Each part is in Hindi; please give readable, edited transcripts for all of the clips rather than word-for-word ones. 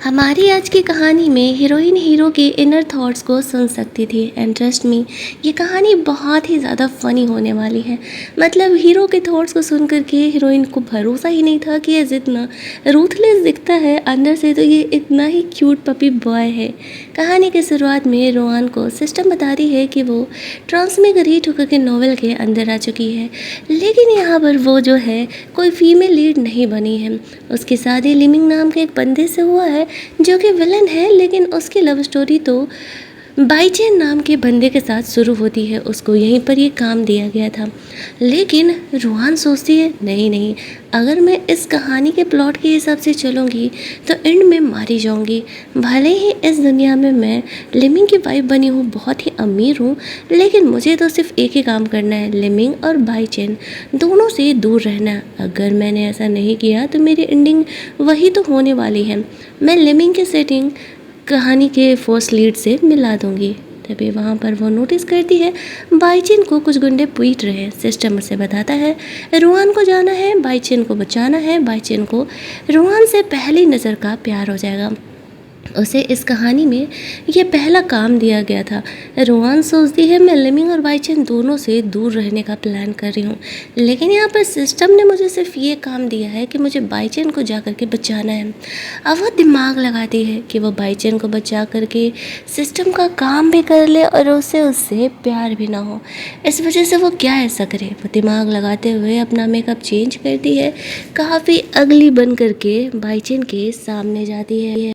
हमारी आज की कहानी में हीरोइन हीरो के इनर थॉट्स को सुन सकती थी एंड ट्रस्ट मी, ये कहानी बहुत ही ज़्यादा फ़नी होने वाली है। मतलब हीरो के थॉट्स को सुन करके हीरोइन को भरोसा ही नहीं था कि ये जितना रूथलेस दिखता है अंदर से तो ये इतना ही क्यूट पपी बॉय है। कहानी की शुरुआत में रोहान को सिस्टम बताती है कि वो ट्रांसमिग्रेट होकर के नॉवेल के अंदर आ चुकी है, लेकिन यहाँ पर वो जो है कोई फीमेल लीड नहीं बनी है। उसकी शादी लिमिंग नाम के एक बंदे से हुआ है जो कि विलन है, लेकिन उसकी लव स्टोरी तो बाईचेन नाम के बंदे के साथ शुरू होती है। उसको यहीं पर ये काम दिया गया था, लेकिन रूहान सोचती है नहीं नहीं, अगर मैं इस कहानी के प्लॉट के हिसाब से चलूँगी तो एंड में मारी जाऊँगी। भले ही इस दुनिया में मैं लिमिंग की वाइफ बनी हूँ, बहुत ही अमीर हूँ, लेकिन मुझे तो सिर्फ एक ही काम करना है, लिमिंग और बाईचेन दोनों से दूर रहना। अगर मैंने ऐसा नहीं किया तो मेरी एंडिंग वही तो होने वाली है। मैं लिमिंग की सेटिंग कहानी के फर्स्ट लीड से मिला दूंगी। तभी वहाँ पर वो नोटिस करती है बाईचेन को कुछ गुंडे पीट रहे हैं। सिस्टम उसे बताता है रूहान को जाना है, बाईचेन को बचाना है। बाईचेन को रूहान से पहली नज़र का प्यार हो जाएगा। उसे इस कहानी में ये पहला काम दिया गया था। रोहान सोचती है मैं लिमिंग और बाईचेन दोनों से दूर रहने का प्लान कर रही हूँ, लेकिन यहाँ पर सिस्टम ने मुझे सिर्फ ये काम दिया है कि मुझे बाईचेन को जा करके बचाना है। अब वो दिमाग लगाती है कि वो बाईचेन को बचा करके सिस्टम का काम भी कर ले और उससे प्यार भी ना हो। इस वजह से वो क्या ऐसा करे। वो दिमाग लगाते हुए अपना मेकअप चेंज करती है, काफ़ी अगली बन करके बाईचेन के सामने जाती है,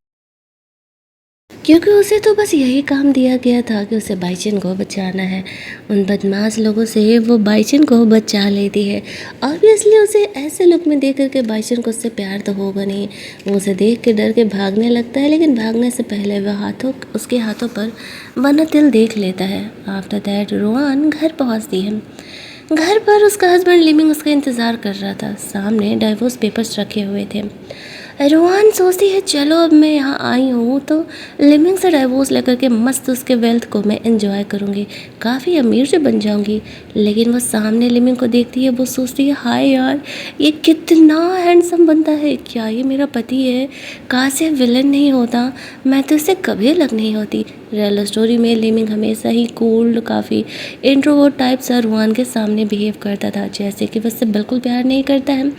क्योंकि उसे तो बस यही काम दिया गया था कि उसे बाईचेन को बचाना है। उन बदमाश लोगों से वो बाईचेन को बचा लेती है। ऑब्वियसली उसे ऐसे लुक में देख करके बाईचेन को उससे प्यार तो होगा नहीं। वो उसे देख के डर के भागने लगता है, लेकिन भागने से पहले वह उसके हाथों पर बना तिल देख लेता है। आफ्टर दैट रोहान घर पहुँचती है। घर पर उसका हस्बैंड लिमिंग उसका इंतज़ार कर रहा था। सामने डाइवोर्स पेपर्स रखे हुए थे। रोहान सोचती है चलो अब मैं यहाँ आई हूँ तो लिमिंग से डाइवोर्स लेकर के मस्त उसके वेल्थ को मैं एंजॉय करूँगी, काफ़ी अमीर से बन जाऊँगी। लेकिन वो सामने लिमिंग को देखती है, वो सोचती है हाय यार, ये कितना हैंडसम बनता है, क्या ये मेरा पति है। काश ये विलन नहीं होता, मैं तो इससे कभी अलग नहीं होती। रियल स्टोरी में लिमिंग हमेशा ही कोल्ड, काफ़ी इंट्रोवर्ट टाइप सा रोहान के सामने बिहेव करता था, जैसे कि वह उससे बिल्कुल प्यार नहीं करता है।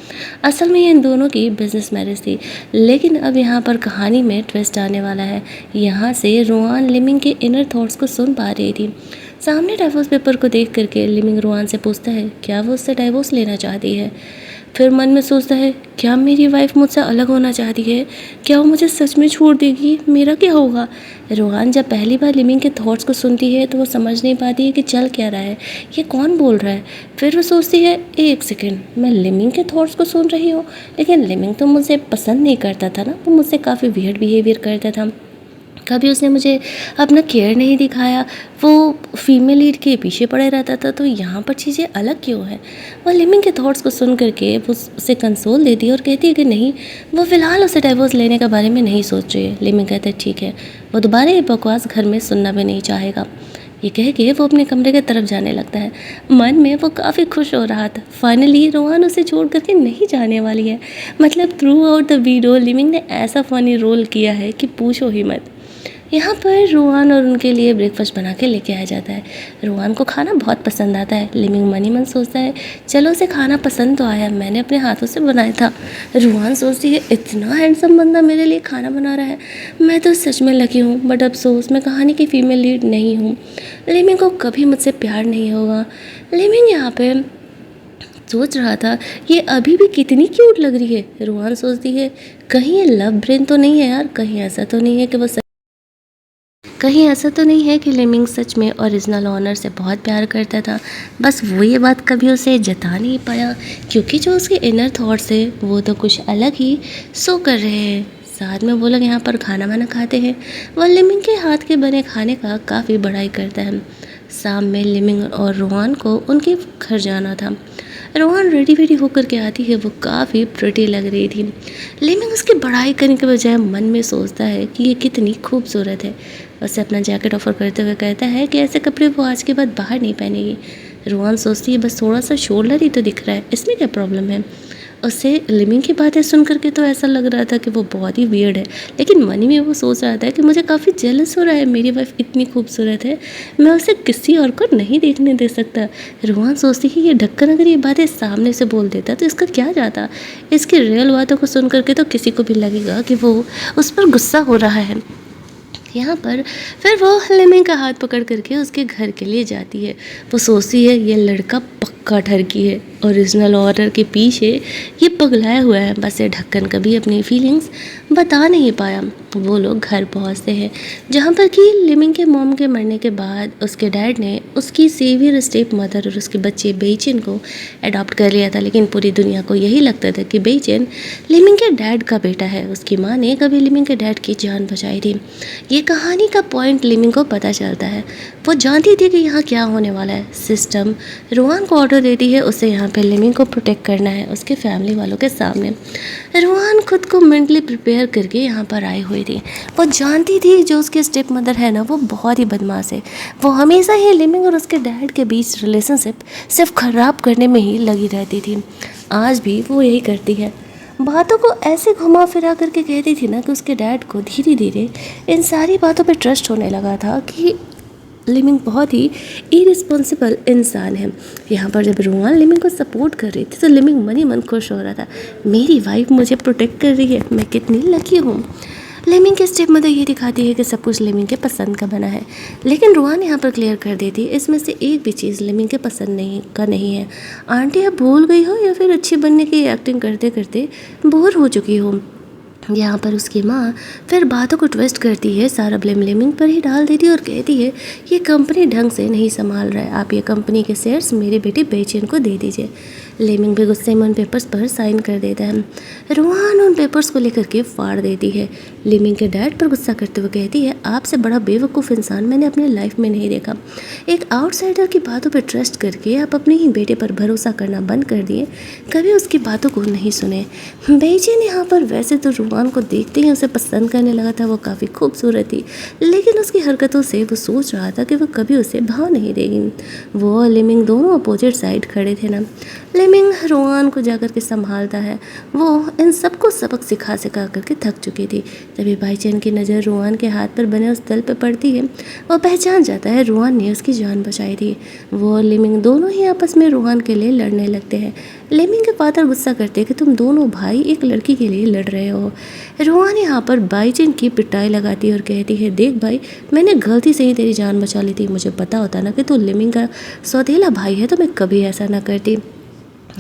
असल में इन दोनों की बिजनेस मैरिज थी, लेकिन अब यहाँ पर कहानी में ट्विस्ट आने वाला है। यहाँ से रोहान लिमिंग के इनर थॉट्स को सुन पा रही थी। सामने डाइवोर्स पेपर को देख करके लिमिंग रोहान से पूछता है क्या वो उससे डाइवोर्स लेना चाहती है। फिर मन में सोचता है क्या मेरी वाइफ मुझसे अलग होना चाहती है, क्या वो मुझे सच में छोड़ देगी, मेरा क्या होगा। रोहान जब पहली बार लिमिंग के थॉट्स को सुनती है तो वो समझ नहीं पाती है कि चल क्या रहा है, ये कौन बोल रहा है। फिर वो सोचती है एक सेकेंड, मैं लिमिंग के थॉट्स को सुन रही हूँ, लेकिन लिमिंग तो मुझे पसंद नहीं करता था ना, वो मुझसे काफ़ी वियर्ड बिहेवियर करता था, कभी उसने मुझे अपना केयर नहीं दिखाया, वो फीमेल लीड के पीछे पड़े रहता था, तो यहाँ पर चीज़ें अलग क्यों है। वह लिमिंग के थॉट्स को सुन करके वो उसे कंसोल देती है और कहती है कि नहीं, वो फ़िलहाल उसे डाइवोर्स लेने के बारे में नहीं सोच रही है। लिमिंग कहता है ठीक है, वो दोबारा ये बकवास घर में सुनना भी नहीं चाहेगा। ये कह के वो अपने कमरे की तरफ जाने लगता है। मन में वो काफ़ी खुश हो रहा था, फाइनली रोहान उसे छोड़ करके नहीं जाने वाली है। मतलब थ्रू आउट द वीडियो लिमिंग ने ऐसा फ़नी रोल किया है कि पूछो ही मत। यहाँ पर रोहान और उनके लिए ब्रेकफास्ट बना के लेके आया जाता है। रोहान को खाना बहुत पसंद आता है। लिमिंग मन ही मन सोचता है चलो उसे खाना पसंद तो आया, मैंने अपने हाथों से बनाया था। रोहान सोचती है इतना हैंडसम बंदा मेरे लिए खाना बना रहा है, मैं तो सच में लकी हूँ, बट अफसोस मैं कहानी की फीमेल लीड नहीं हूँ, लिमिंग को कभी मुझसे प्यार नहीं होगा। लिमिंग यहाँ पे सोच रहा था ये अभी भी कितनी क्यूट लग रही है। रोहान सोचती है कहीं ये लव ब्रेन तो नहीं है यार, कहीं ऐसा तो नहीं है कि लिमिंग सच में ओरिजिनल ऑनर से बहुत प्यार करता था, बस वो ये बात कभी उसे जता नहीं पाया, क्योंकि जो उसके इनर थॉट्स है वो तो कुछ अलग ही सो कर रहे हैं। साथ में वो लोग यहाँ पर खाना वाना खाते हैं। वह लिमिंग के हाथ के बने खाने का काफ़ी बड़ाई करता है। शाम में लिमिंग और रोहान को उनके घर जाना था। रोहान रेडी वेडी होकर के आती है, वो काफ़ी प्रिटी लग रही थी। लिमिंग उसकी बड़ाई करने के बजाय मन में सोचता है कि ये कितनी खूबसूरत है। उसे अपना जैकेट ऑफर करते हुए कहता है कि ऐसे कपड़े वो आज के बाद बाहर नहीं पहनेगी। रोहान सोचती है बस थोड़ा सा शोल्डर ही तो दिख रहा है, इसमें क्या प्रॉब्लम है। उससे लिमिंग की बातें सुन करके तो ऐसा लग रहा था कि वो बहुत ही वियर्ड है, लेकिन मन में वो सोच रहा था कि मुझे काफ़ी जेलस हो रहा है, मेरी वाइफ इतनी खूबसूरत है, मैं उसे किसी और को नहीं देखने दे सकता। रोहन सोचती कि ये ढक्कन अगर ये बातें सामने से बोल देता तो इसका क्या जाता। इसकी रियल बातों को सुन करके तो किसी को भी लगेगा कि वो उस पर गुस्सा हो रहा है। यहाँ पर फिर वो लिमिंग का हाथ पकड़ करके उसके घर के लिए जाती है। वो सोचती है ये लड़का पक्का ठरकी है, ओरिजिनल ऑर्डर के पीछे ये पगलाया हुआ है, बस ये ढक्कन कभी अपनी फीलिंग्स बता नहीं पाया। वो लोग घर पहुँचते हैं जहाँ पर कि लिमिंग के मॉम के मरने के बाद उसके डैड ने उसकी सेवियर स्टेप मदर और उसके बच्चे बेइचिन को अडॉप्ट कर लिया था, लेकिन पूरी दुनिया को यही लगता था कि बेइचिन लिमिंग के डैड का बेटा है। उसकी माँ ने कभी लिमिंग के डैड की जान बचाई थी। ये कहानी का पॉइंट लिमिंग को पता चलता है। वो जानती थी कि यहाँ क्या होने वाला है। सिस्टम रोहान को ऑर्डर देती है उसे यहाँ पे लिमिंग को प्रोटेक्ट करना है उसके फैमिली वालों के सामने। रोहान खुद को मेंटली प्रिपेयर करके यहाँ पर आई हुई थी। वो जानती थी जो उसकी स्टेप मदर है ना, वो बहुत ही बदमाश है। वो हमेशा ही लिमिंग और उसके डैड के बीच रिलेशनशिप सिर्फ खराब करने में ही लगी रहती थी। आज भी वो यही करती है। बातों को ऐसे घुमा फिरा करके कहती थी ना कि उसके डैड को धीरे धीरे इन सारी बातों पे ट्रस्ट होने लगा था कि लिमिंग बहुत ही इरिस्पॉन्सिबल इंसान है। यहाँ पर जब रोहान लिमिंग को सपोर्ट कर रही थी तो लिमिंग मन ही मन खुश हो रहा था, मेरी वाइफ मुझे प्रोटेक्ट कर रही है, मैं कितनी लकी हूँ। लिमिंग की स्टेप मदर ये दिखाती है कि सब कुछ लिमिंग के पसंद का बना है, लेकिन रोहान यहाँ पर क्लियर कर देती है इसमें से एक भी चीज़ लिमिंग के पसंद नहीं है। आंटी अब भूल गई हो या फिर अच्छी बनने की एक्टिंग करते करते बोर हो चुकी हो। यहाँ पर उसकी माँ फिर बातों को ट्विस्ट करती है, सारा ब्लेम लिमिंग पर ही डाल देती है और कहती है ये कंपनी ढंग से नहीं संभाल रहा है, आप ये कंपनी के शेयर्स मेरे बेटे बेचैन को दे दीजिए। लिमिंग भी गुस्से में उन पेपर्स पर साइन कर देता है। रोहान उन पेपर्स को लेकर के फाड़ देती है। लिमिंग के डैड पर गुस्सा करते हुए कहती है आपसे बड़ा बेवकूफ़ इंसान मैंने अपनी लाइफ में नहीं देखा। एक आउटसाइडर की बातों पर ट्रस्ट करके आप अपने ही बेटे पर भरोसा करना बंद कर दिए, कभी उसकी बातों को नहीं सुने। बेचैन यहाँ पर वैसे तो रोहान को देखते ही उसे पसंद करने लगा था, वो काफ़ी खूबसूरत थी, लेकिन उसकी हरकतों से वो सोच रहा था कि वो कभी उसे भाव नहीं देगी। वो और लिमिंग दोनों अपोजिट साइड खड़े थे ना। लिमिंग रोहान को जाकर के संभालता है, वो इन सबको सबक सिखा करके थक चुकी थी। तभी भाईचैन की नज़र रोहान के हाथ पर बने उस तल पर पड़ती है। वो पहचान जाता है रोहान ने उसकी जान बचाई थी। वो और लिमिंग दोनों ही आपस में रोहान के लिए लड़ने लगते हैं। लिमिंग के फादर गुस्सा करते हैं कि तुम दोनों भाई एक लड़की के लिए लड़ रहे हो। रोहान यहाँ पर भाईचैन की पिटाई लगाती है और कहती है देख भाई, मैंने गलती से ही तेरी जान बचा ली थी, मुझे पता होता ना कि तू लिमिंग का सौतेला भाई है तो मैं कभी ऐसा ना करती।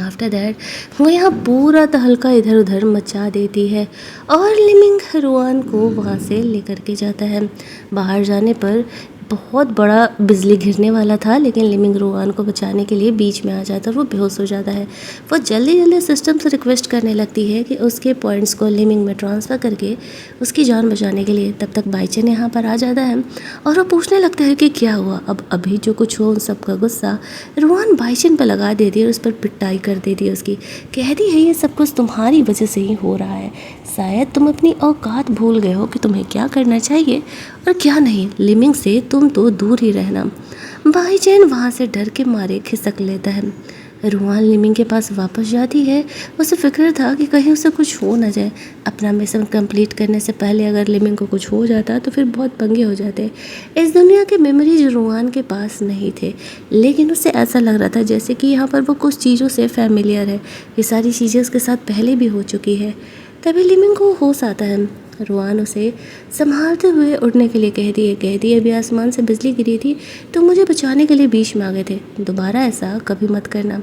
आफ्टर दैट वो यहाँ पूरा तहलका इधर उधर मचा देती है और लिमिंग रोहान को वहाँ से लेकर के जाता है। बाहर जाने पर बहुत बड़ा बिजली गिरने वाला था, लेकिन लिमिंग रोहान को बचाने के लिए बीच में आ जाता है, वो बेहोश हो जाता है। वो जल्दी जल्दी सिस्टम से रिक्वेस्ट करने लगती है कि उसके पॉइंट्स को लिमिंग में ट्रांसफ़र करके उसकी जान बचाने के लिए। तब तक बाईचैन यहाँ पर आ जाता है और वो पूछने लगता है कि क्या हुआ। अब अभी जो कुछ हो उन सबका गुस्सा रोहान बाईचैन पर लगा देती है और उस पर पिटाई कर देती है उसकी। कहती है ये सब कुछ तुम्हारी वजह से ही हो रहा है, शायद तुम अपनी औकात भूल गए हो कि तुम्हें क्या करना चाहिए और क्या नहीं। लिमिंग से तुम तो दूर ही रहना। भाईचैन वहाँ से डर के मारे खिसक लेता है। रोहान लिमिंग के पास वापस जाती है। उसे फिक्र था कि कहीं उसे कुछ हो ना जाए। अपना मिशन कंप्लीट करने से पहले अगर लिमिंग को कुछ हो जाता तो फिर बहुत पंगे हो जाते। इस दुनिया के मेमोरीज रोहान के पास नहीं थे, लेकिन उसे ऐसा लग रहा था जैसे कि यहाँ पर वो कुछ चीज़ों से फैमिलियर है, ये सारी चीज़ें उसके साथ पहले भी हो चुकी है। तभी लिमिंग को होश आता है। रोहान उसे संभालते हुए उड़ने के लिए कहती है अभी आसमान से बिजली गिरी थी तो मुझे बचाने के लिए बीच में आ गए थे, दोबारा ऐसा कभी मत करना।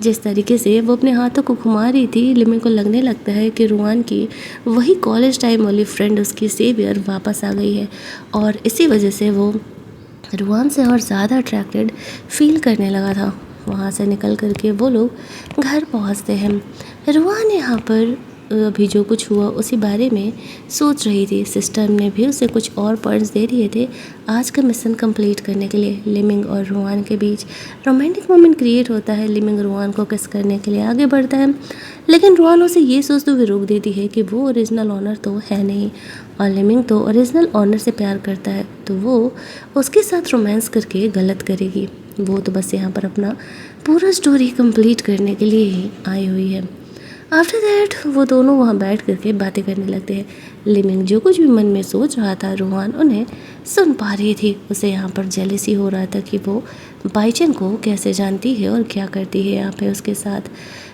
जिस तरीके से वो अपने हाथों को घुमा रही थी, लिमिंग को लगने लगता है कि रोहान की वही कॉलेज टाइम वाली फ्रेंड उसकी सेवियर वापस आ गई है और इसी वजह से वो रोहान से और ज़्यादा अट्रैक्टेड फील करने लगा था। वहाँ से निकल करके वो लोग घर पहुँचते हैं। रोहान यहाँ पर अभी जो कुछ हुआ उसी बारे में सोच रही थी। सिस्टम ने भी उसे कुछ और पॉइंट्स दे दिए थे आज का मिशन कंप्लीट करने के लिए। लिमिंग और रोहान के बीच रोमांटिक मोमेंट क्रिएट होता है। लिमिंग रोहान को किस करने के लिए आगे बढ़ता है, लेकिन रोहान उसे ये सोचते हुए रोक देती है कि वो ओरिजिनल ऑनर तो है नहीं और लिमिंग तो ओरिजिनल ऑनर से प्यार करता है, तो वो उसके साथ रोमांस करके गलत करेगी। वो तो बस यहाँ पर अपना पूरा स्टोरी कंप्लीट करने के लिए ही आई हुई है। आफ्टर दैट वो दोनों वहाँ बैठ करके बातें करने लगते हैं। लिमिंग जो कुछ भी मन में सोच रहा था रोहान उन्हें सुन पा रही थी। उसे यहाँ पर जेलसी हो रहा था कि वो बाईचन को कैसे जानती है और क्या करती है यहाँ पे उसके साथ।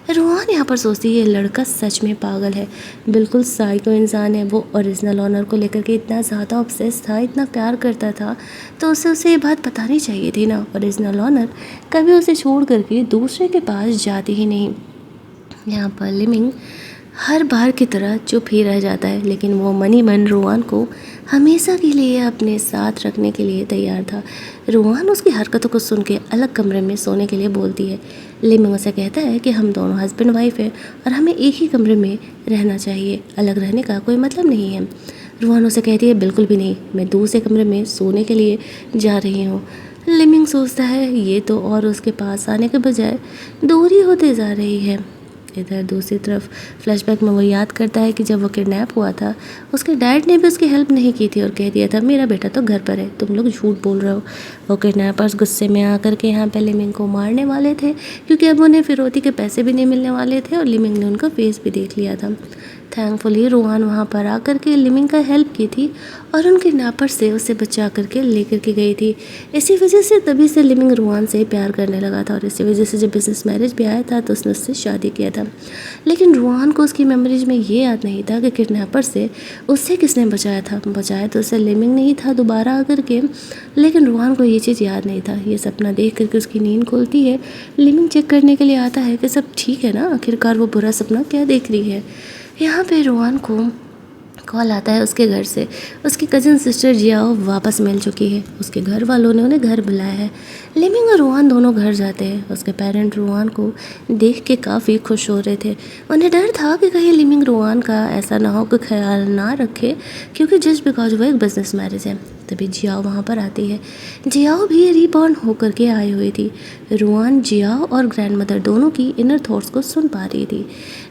रोहान यहाँ पर सोचती है लड़का सच में पागल है, बिल्कुल साइको इंसान है। वो ओरिजिनल ऑनर को लेकर के इतना ज़्यादा ऑब्सेस था, इतना प्यार करता था, तो उसे ये बात बतानी चाहिए थी ना। ओरिजिनल ऑनर कभी उसे छोड़ करके दूसरे के पास जाती ही नहीं। यहाँ पर लिमिंग हर बार की तरह चुप ही रह जाता है, लेकिन वो मनी मन रोहान को हमेशा के लिए अपने साथ रखने के लिए तैयार था। रोहान उसकी हरकतों को सुन के अलग कमरे में सोने के लिए बोलती है। लिमिंग उसे कहता है कि हम दोनों हस्बैंड वाइफ हैं और हमें एक ही कमरे में रहना चाहिए, अलग रहने का कोई मतलब नहीं है। रोहान उसे कहती है बिल्कुल भी नहीं, मैं दूसरे कमरे में सोने के लिए जा रही हूँ। लिमिंग सोचता है ये तो और उसके पास आने के बजाय दूरी होते जा रही है। इधर दूसरी तरफ फ्लैशबैक में वो याद करता है कि जब वो किडनैप हुआ था उसके डैड ने भी उसकी हेल्प नहीं की थी और कह दिया था मेरा बेटा तो घर पर है, तुम लोग झूठ बोल रहे हो। वो किडनैपर्स गुस्से में आकर के यहाँ पे लिमिंग को मारने वाले थे, क्योंकि अब उन्हें फिरौती के पैसे भी नहीं मिलने वाले थे और लिमिंग ने उनका फेस भी देख लिया था। थैंकफुली रोहान वहाँ पर आकर के लिमिंग का हेल्प की थी और उनके नापर से उसे बचा करके लेकर के गई थी। इसी वजह से तभी से लिमिंग रोहान से प्यार करने लगा था और इसी वजह से जब बिजनेस मैरिज भी आया था तो उसने उससे शादी किया था। लेकिन रोहान को उसकी मेमोरीज में ये याद नहीं था कि किडनैपर से उससे किसने बचाया था। बचाया तो उसे लिमिंग नहीं था दोबारा आकर के, लेकिन रोहान को ये चीज़ याद नहीं था। ये सपना देख करके उसकी नींद खुलती है। लिमिंग चेक करने के लिए आता है कि सब ठीक है ना, आखिरकार वो बुरा सपना क्या देख रही है। यहाँ पे रोहान को कॉल आता है उसके घर से। उसकी कज़न सिस्टर जियाओ वापस मिल चुकी है। उसके घर वालों ने उन्हें घर बुलाया है। लिमिंग और रोहान दोनों घर जाते हैं। उसके पेरेंट रोहान को देख के काफ़ी खुश हो रहे थे। उन्हें डर था कि कहीं लिमिंग रोहान का ऐसा ना हो कि ख्याल ना रखे, क्योंकि जस्ट बिकॉज वो एक बिजनेस मैरिज है। तभी जियाओ वहाँ पर आती है। जियाओ भी रीबॉर्न होकर के आई हुई थी। रोहान जियाओ और ग्रैंड मदर दोनों की इनर थॉट्स को सुन पा रही थी।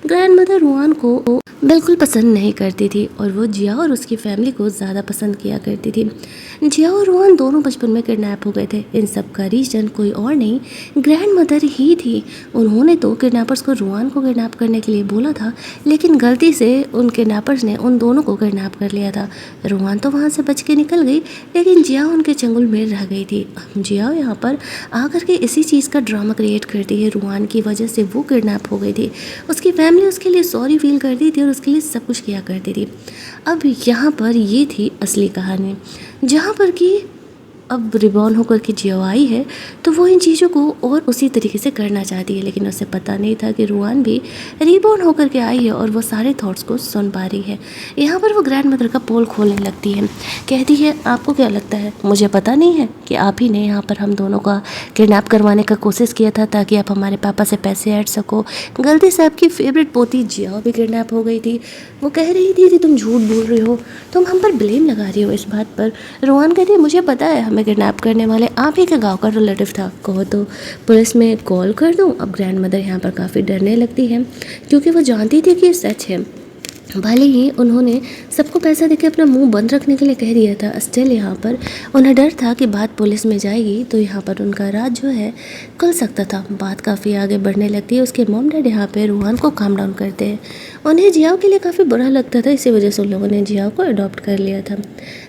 ग्रैंड मदर रोहान को बिल्कुल पसंद नहीं करती थी और वो जिया और उसकी फैमिली को ज़्यादा पसंद किया करती थी। जिया और रोहान दोनों बचपन में किडनैप हो गए थे। इन सब का रीजन कोई और नहीं, ग्रैंड मदर ही थी। उन्होंने तो किडनैपर्स को रोहान को किडनैप करने के लिए बोला था, लेकिन गलती से उन किडनैपर्स ने उन दोनों को किडनैप कर लिया था। रोहान तो वहाँ से बच के निकल गई, लेकिन जिया उनके चंगुल में रह गई थी। जिया यहाँ पर आकर के इसी चीज़ का ड्रामा क्रिएट करती है। रोहान की वजह से वो किडनैप हो गई थी। उसकी फैमिली उसके लिए सॉरी फील करती थी और उसके लिए सब कुछ किया करती थी। अब यहाँ पर ये थी असली कहानी, जहाँ पर कि अब रिबॉर्न होकर के जियो आई है तो वो इन चीज़ों को और उसी तरीके से करना चाहती है, लेकिन उसे पता नहीं था कि रोहान भी रिबॉर्न होकर के आई है और वो सारे थॉट्स को सुन पा रही है। यहाँ पर वो ग्रैंड मदर का पोल खोलने लगती है। कहती है आपको क्या लगता है, मुझे पता नहीं है कि आप ही ने यहाँ पर हम दोनों का किडनैप करवाने का कोशिश किया था ताकि आप हमारे पापा से पैसे ऐड सको। गलती से आपकी फेवरेट पोती जिया भी किडनैप हो गई थी। वो कह रही थी कि तुम झूठ बोल रही हो, तुम हम पर ब्लेम लगा रही हो इस बात पर। रोहान कहती है मुझे पता है हमें किडनैप करने वाले आप ही के गांव का रिलेटिव था, कहो तो पुलिस में कॉल कर दूं। अब ग्रैंड मदर यहाँ पर काफ़ी डरने लगती है, क्योंकि वो जानती थी कि ये सच है। भले ही उन्होंने सबको पैसा देके अपना मुंह बंद रखने के लिए कह दिया था, स्टिल यहाँ पर उन्हें डर था कि बात पुलिस में जाएगी तो यहाँ पर उनका राज जो है खुल सकता था। बात काफ़ी आगे बढ़ने लगती है। उसके मॉम डैड यहाँ पे रोहान को काम डाउन करते हैं। उन्हें जियाओ के लिए काफ़ी बुरा लगता था, इसी वजह से उन लोगों ने जियाओ को अडॉप्ट कर लिया था।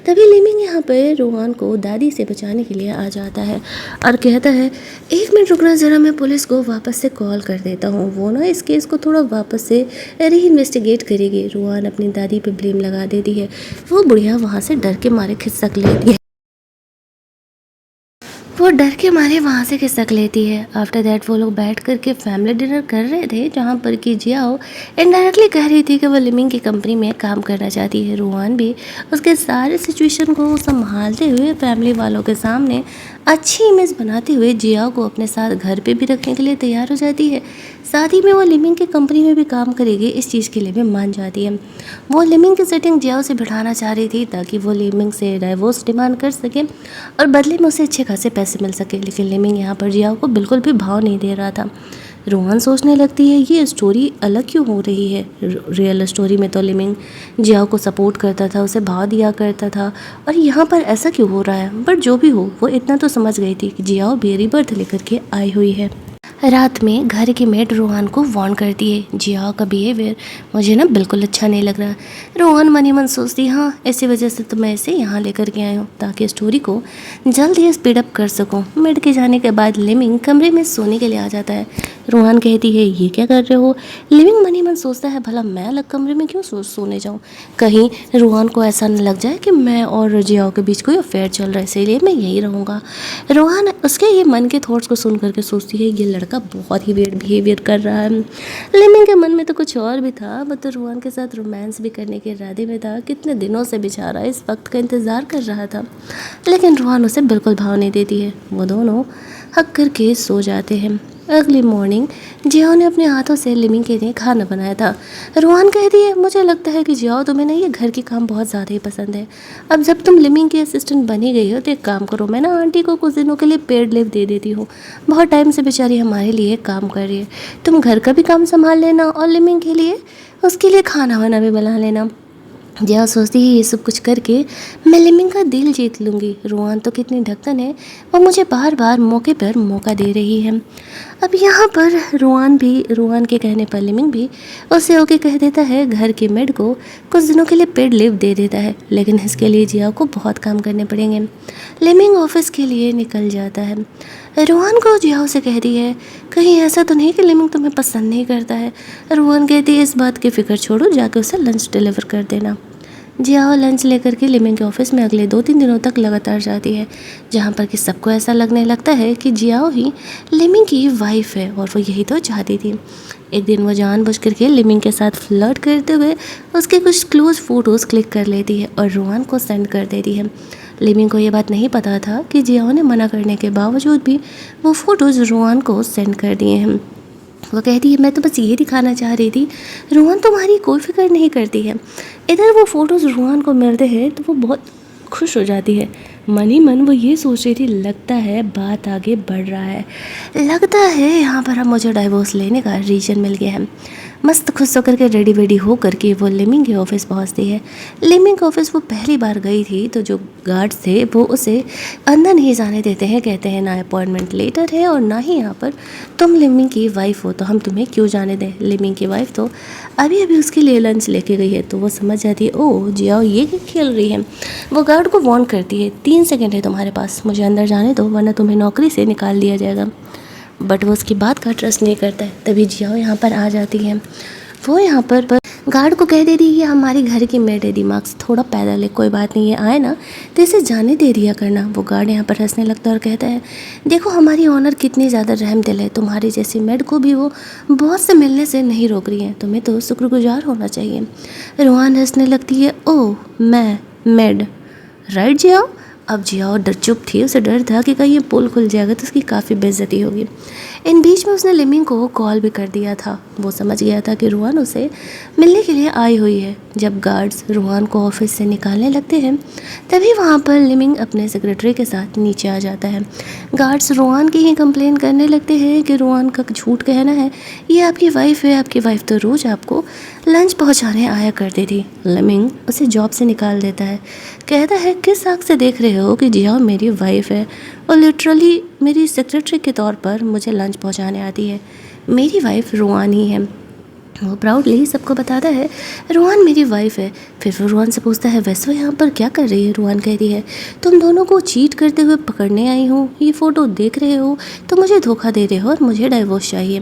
तभी लिमिंग यहाँ पर रोहान को दादी से बचाने के लिए आ जाता है और कहता है 1 मिनट रुकना ज़रा, मैं पुलिस को वापस से कॉल कर देता हूँ, वो ना इस केस को थोड़ा वापस से री इन्वेस्टिगेट करेगी। रोहान अपनी दादी पे ब्लेम लगा देती है। वो बुढ़िया वहाँ से डर के मारे खिसक लेती है। वहाँ से खिसक लेती है। आफ्टर दैट वो लोग बैठ कर के फैमिली डिनर कर रहे थे, जहाँ पर कि जियाओ इनडायरेक्टली कह रही थी कि वो लिमिंग की कंपनी में काम करना चाहती है। रोहान भी उसके सारे सिचुएशन को संभालते हुए फैमिली वालों के सामने अच्छी इमेज बनाते हुए जियाओ को अपने साथ घर पे भी रखने के लिए तैयार हो जाती है। साथ ही में वो लिमिंग की कंपनी में भी काम करेगी, इस चीज़ के लिए भी मान जाती है। वो लिमिंग की सेटिंग जियाओ से बिठाना चाह रही थी ताकि वो लिमिंग से डाइवोर्स डिमांड कर सके और बदले में उसे अच्छे खासे पैसे मिल सके, लेकिन लिमिंग यहाँ पर जियाओ को बिल्कुल भी भाव नहीं दे रहा था। रोहान सोचने लगती है ये स्टोरी अलग क्यों हो रही है। रियल स्टोरी में तो लिमिंग जियाओ को सपोर्ट करता था, उसे भाव दिया करता था, और यहाँ पर ऐसा क्यों हो रहा है। बट जो भी हो, वो इतना तो समझ गई थी कि जियाओ भी रीबर्थ लेकर के आई हुई है। रात में घर की मेड रोहन को वार्न करती है, जिया का बिहेवियर मुझे ना बिल्कुल अच्छा नहीं लग रहा। रोहन मन ही मन सोचती, हाँ इसी वजह से तो मैं इसे यहाँ लेकर के आई हूँ ताकि स्टोरी को जल्द ही स्पीड अप कर सकूँ। मेड के जाने के बाद लिविंग कमरे में सोने के लिए आ जाता है। रोहन कहती है, ये क्या कर रहे हो? लिविंग मन ही मन सोचता है, भला मैं अलग कमरे में क्यों सोने जाऊँ, कहीं रोहन को ऐसा न लग जाए कि मैं और जियाओ के बीच कोई अफेयर चल रहा है, इसीलिए मैं यही रहूँगा। रोहन उसके ये मन के थॉट्स को सुन करके सोचती है, ये लड़का बहुत ही वियर्ड बिहेवियर कर रहा है। लिविंग के मन में तो कुछ और भी था, वो तो रोहन के साथ रोमांस भी करने के इरादे में था। कितने दिनों से बेचारा इस वक्त का इंतज़ार कर रहा था, लेकिन रोहन उसे बिल्कुल भाव नहीं देती है। वो दोनों हक करके सो जाते हैं। अगली मॉर्निंग जियाओ ने अपने हाथों से लिविंग के लिए खाना बनाया था। रोहन कहती है, मुझे लगता है कि जियाओ तुम्हें ना ये घर के काम बहुत ज़्यादा ही पसंद है। अब जब तुम लिविंग की असिस्टेंट बनी गई हो तो एक काम करो, मैं ना आंटी को कुछ दिनों के लिए पेड लीव दे देती हूँ। बहुत टाइम से बेचारी हमारे लिए काम कर रही है। तुम घर का भी काम संभाल लेना और लिविंग के लिए उसके लिए खाना वाना भी बना लेना। जिया सोचती है, ये सब कुछ करके मैं लिविंग का दिल जीत लूँगी। रोहन तो कितनी ढक्कन है, वो मुझे बार बार मौके पर मौका दे रही है। अब यहाँ पर रोहन के कहने पर लिविंग भी उसे ओके कह देता है। घर की मेड को कुछ दिनों के लिए पेड लीव दे देता है, लेकिन इसके लिए जिया को बहुत काम करने पड़ेंगे। लिविंग ऑफिस के लिए निकल जाता है। रोहन को जिया से कहती है, कहीं ऐसा तो नहीं कि लिविंग तुम्हें पसंद नहीं करता है। रोहन कहती है, इस बात की फिक्र छोड़ो, जाके उसे लंच डिलीवर कर देना। जिया लंच लेकर के लिविंग के ऑफिस में अगले 2-3 दिनों तक लगातार जाती है, जहाँ पर कि सबको ऐसा लगने लगता है कि जियाओ ही लिविंग की वाइफ है और वो यही तो चाहती थी। एक दिन वो जानबूझ करके लिविंग के साथ फ्लर्ट करते हुए उसके कुछ क्लोज फोटोज़ क्लिक कर लेती है और रोहन को सेंड कर देती है। लिविंग को ये बात नहीं पता था कि जियाओ ने मना करने के बावजूद भी वो फ़ोटोज़ रोहन को सेंड कर दिए हैं। वो कहती है, मैं तो बस ये दिखाना चाह रही थी, रोहन तुम्हारी कोई फिक्र नहीं करती है। इधर वो फ़ोटोज़ रोहन को मिलते हैं तो वो बहुत खुश हो जाती है। मन ही मन वो ये सोच रही थी, लगता है बात आगे बढ़ रहा है, लगता है यहाँ पर अब मुझे डाइवोर्स लेने का रीज़न मिल गया है। मस्त खुश होकर के रेडी वेडी हो करके वो लिविंग के ऑफिस पहुँचती है। लिविंग के ऑफिस वो पहली बार गई थी तो जो गार्ड्स थे वो उसे अंदर नहीं जाने देते हैं। कहते हैं ना अपॉइंटमेंट लेटर है और ना ही यहाँ पर तुम लिविंग की वाइफ हो, तो हम तुम्हें क्यों जाने दें। लिविंग की वाइफ तो अभी अभी उसके लिए लंच लेके गई है, तो वो समझ जाती है, ओह जियाओ ये खेल रही है। वो गार्ड को वार्न करती है, 3 सेकंड है तुम्हारे पास, मुझे अंदर जाने दो वरना तुम्हें नौकरी से निकाल दिया जाएगा। बट वो उसकी बात का ट्रस्ट नहीं करता है। तभी जियाओ यहाँ पर आ जाती है। वो यहाँ पर गार्ड को कह देती है, ये हमारी घर की मेड है, दिमाग से थोड़ा पैदल है, कोई बात नहीं, ये आए ना तो इसे जाने दे दिया करना। वो गार्ड यहाँ पर हंसने लगता है और कहता है, देखो हमारी ऑनर कितनी ज़्यादा रहम दिल है, तुम्हारी जैसी मेड को भी वो बहुत से मिलने से नहीं रोक रही है, तुम्हें तो शुक्रगुजार होना चाहिए। रोहन हंसने लगती है, ओह मैं मेड, राइट जियाओ। अब जियाओ डर चुप थी, उसे डर था कि कहीं ये पुल खुल जाएगा तो उसकी काफ़ी बेइज्जती होगी। इन बीच में उसने लिविंग को कॉल भी कर दिया था। वो समझ गया था कि रोहन उसे मिलने के लिए आई हुई है। जब गार्ड्स रोहन को ऑफिस से निकालने लगते हैं तभी वहाँ पर लिविंग अपने सेक्रेटरी के साथ नीचे आ जाता है। गार्ड्स रोहन की ही कंप्लेन करने लगते हैं कि रोहन का झूठ कहना है, ये आपकी वाइफ है, आपकी वाइफ तो रोज़ आपको लंच पहुँचाने आया करती थी। लिविंग उसे जॉब से निकाल देता है, कहता है, किस आँख से देख रहे हो कि जिया मेरी वाइफ है और लिटरली मेरी सेक्रेटरी के तौर पर मुझे लंच पहुंचाने आती है। मेरी वाइफ रोहन ही है। वो प्राउडली सबको बताता है, रोहन मेरी वाइफ है। फिर वो रोहन से पूछता है, वैसे वो यहाँ पर क्या कर रही है। रोहन कहती है, तुम दोनों को चीट करते हुए पकड़ने आई हूँ, ये फ़ोटो देख रहे हो तो मुझे धोखा दे रहे हो और मुझे डाइवोर्स चाहिए।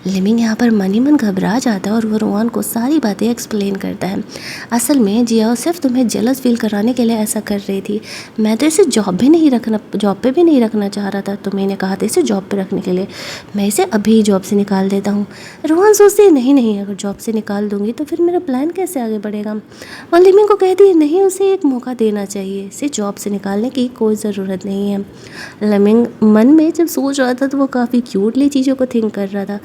लिविंग यहाँ पर मन ही मन घबरा जाता है और वो रोहन को सारी बातें एक्सप्लेन करता है। असल में जिया सिर्फ तुम्हें जेलस फील कराने के लिए ऐसा कर रही थी। मैं तो इसे जॉब पे भी नहीं रखना चाह रहा था, तो मैंने कहा था इसे जॉब पे रखने के लिए, मैं इसे अभी जॉब से निकाल देता हूँ। रोहन सोचती है, नहीं, अगर जॉब से निकाल दूंगी तो फिर मेरा प्लान कैसे आगे बढ़ेगा। और लिविंग को कहती है, नहीं, उसे एक मौका देना चाहिए, इसे जॉब से निकालने की कोई ज़रूरत नहीं है। लिविंग मन में जब सोच रहा था तो वो काफ़ी क्यूटली चीज़ों को थिंक कर रहा था।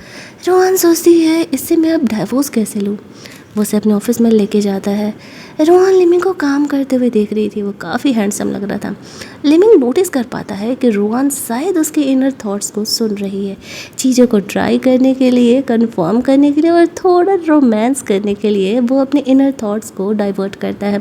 रोहन सोचती है, इससे मैं अब डाइवोर्स कैसे लूँ। वो उसे अपने ऑफिस में लेके जाता है। रोहन लिविंग को काम करते हुए देख रही थी, वो काफ़ी हैंडसम लग रहा था। लिमिंग नोटिस कर पाता है कि रुआन शायद उसके इनर थॉट्स को सुन रही है, चीज़ों को ट्राई करने के लिए, कंफर्म करने के लिए और थोड़ा रोमांस करने के लिए वो अपने इनर थॉट्स को डाइवर्ट करता है।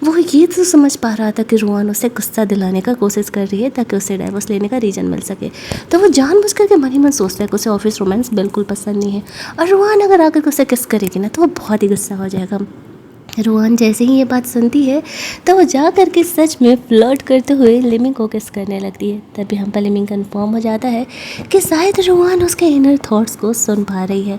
वो ये तो समझ पा रहा था कि रुआन उसे गुस्सा दिलाने का कोशिश कर रही है ताकि उसे डाइवोर्स लेने का रीज़न मिल सके, तो वो जानबूझ करके मन ही मन सोचता है कि उसे ऑफिस रोमांस बिल्कुल पसंद नहीं है और रुआन अगर आकर उसे किस करेगी ना तो वो बहुत ही गुस्सा हो जाएगा। रुआन जैसे ही ये बात सुनती है तो वो जा करके सच में फ्लर्ट करते हुए लिमिंग को किस करने लगती है। तभी हम पर लिमिंग कंफर्म हो जाता है कि शायद रुआन उसके इनर थॉट्स को सुन पा रही है,